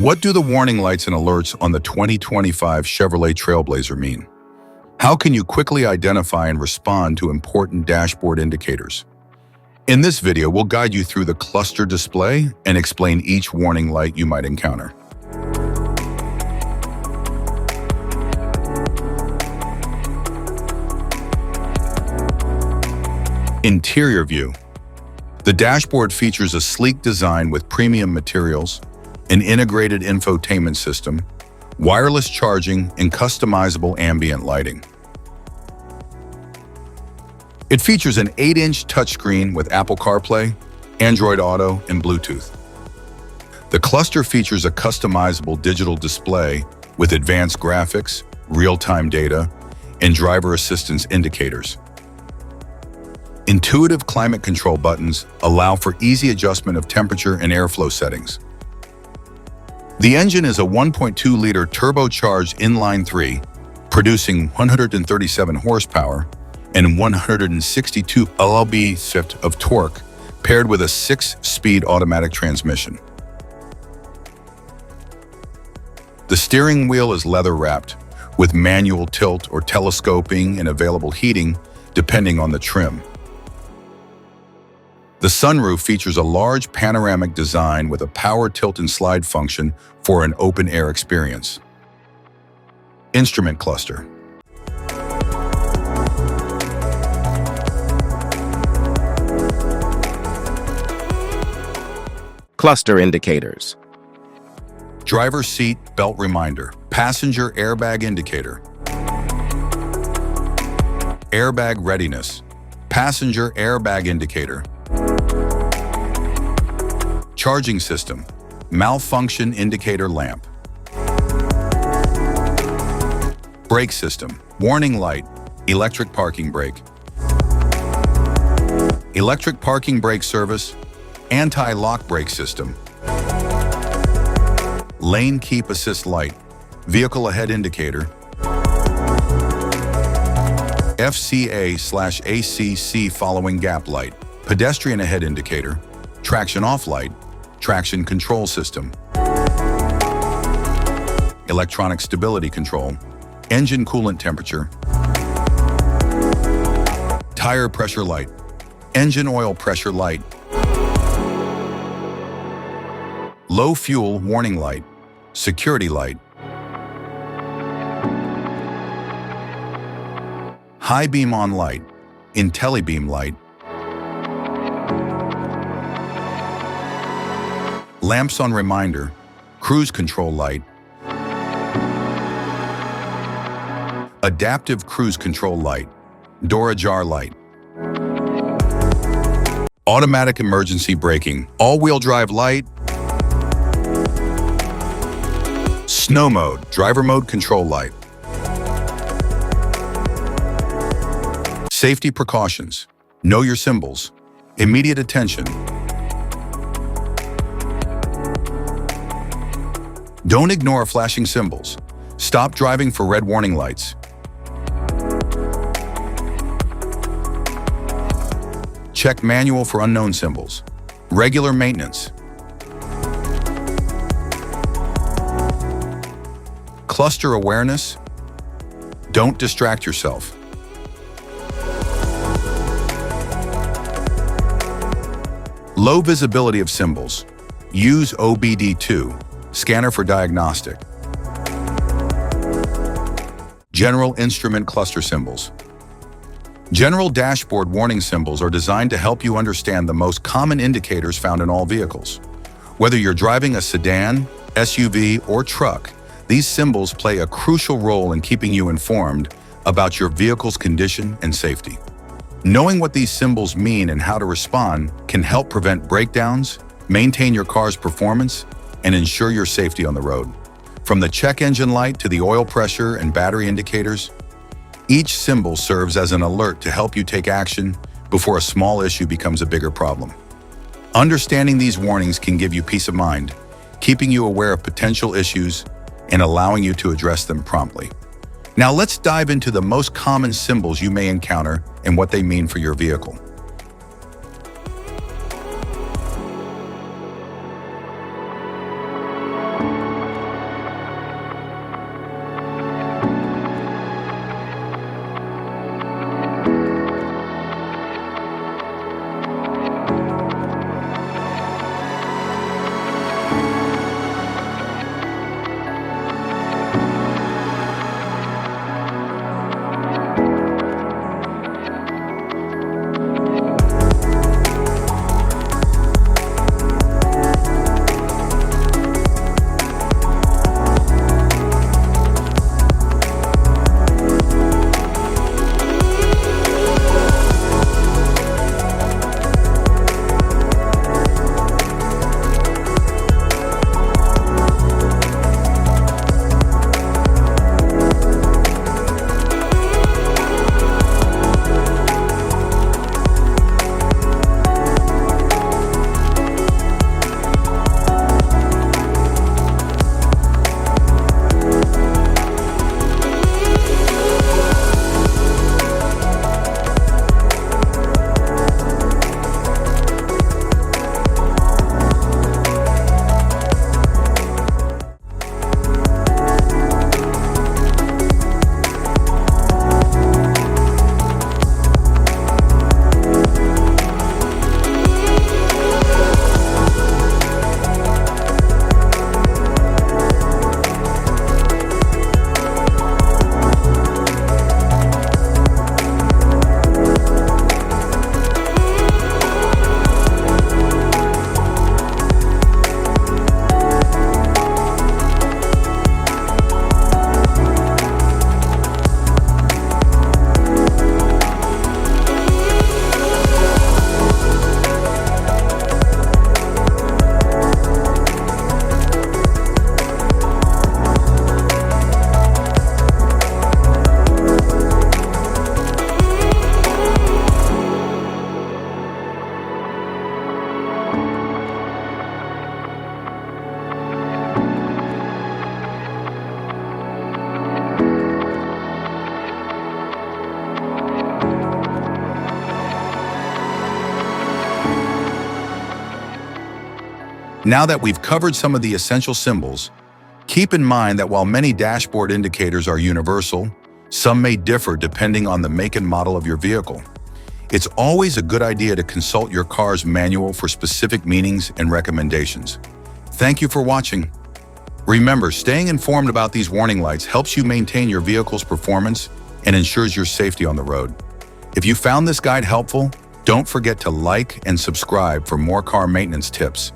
What do the warning lights and alerts on the 2025 Chevrolet Trailblazer mean? How can you quickly identify and respond to important dashboard indicators? In this video, we'll guide you through the cluster display and explain each warning light you might encounter. Interior view. The dashboard features a sleek design with premium materials, an integrated infotainment system, wireless charging, and customizable ambient lighting. It features an 8-inch touchscreen with Apple CarPlay, Android Auto, and Bluetooth. The cluster features a customizable digital display with advanced graphics, real-time data, and driver assistance indicators. Intuitive climate control buttons allow for easy adjustment of temperature and airflow settings. The engine is a 1.2-liter turbocharged inline-3, producing 137 horsepower and 162 lb-ft of torque, paired with a 6-speed automatic transmission. The steering wheel is leather-wrapped, with manual tilt or telescoping and available heating, depending on the trim. The sunroof features a large panoramic design with a power tilt and slide function for an open-air experience. Instrument cluster. Cluster indicators. Driver seat belt reminder, passenger airbag indicator, airbag readiness, passenger airbag indicator, charging system, malfunction indicator lamp, brake system, warning light, electric parking brake, electric parking brake service, anti-lock brake system, lane keep assist light, vehicle ahead indicator, FCA/ACC following gap light, pedestrian ahead indicator, traction off light, traction control system, electronic stability control, engine coolant temperature, tire pressure light, engine oil pressure light, low fuel warning light, security light, high beam on light, IntelliBeam light, lamps on reminder, cruise control light, adaptive cruise control light, door ajar light, automatic emergency braking, all-wheel drive light, snow mode, driver mode control light. Safety precautions, know your symbols, immediate attention. Don't ignore flashing symbols. Stop driving for red warning lights. Check manual for unknown symbols. Regular maintenance. Cluster awareness. Don't distract yourself. Low visibility of symbols. Use OBD2. Scanner for diagnostic. General instrument cluster symbols. General dashboard warning symbols are designed to help you understand the most common indicators found in all vehicles. Whether you're driving a sedan, SUV, or truck, these symbols play a crucial role in keeping you informed about your vehicle's condition and safety. Knowing what these symbols mean and how to respond can help prevent breakdowns, maintain your car's performance, and ensure your safety on the road. From the check engine light to the oil pressure and battery indicators, each symbol serves as an alert to help you take action before a small issue becomes a bigger problem. Understanding these warnings can give you peace of mind, keeping you aware of potential issues and allowing you to address them promptly. Now let's dive into the most common symbols you may encounter and what they mean for your vehicle. Now that we've covered some of the essential symbols, keep in mind that while many dashboard indicators are universal, some may differ depending on the make and model of your vehicle. It's always a good idea to consult your car's manual for specific meanings and recommendations. Thank you for watching. Remember, staying informed about these warning lights helps you maintain your vehicle's performance and ensures your safety on the road. If you found this guide helpful, don't forget to like and subscribe for more car maintenance tips.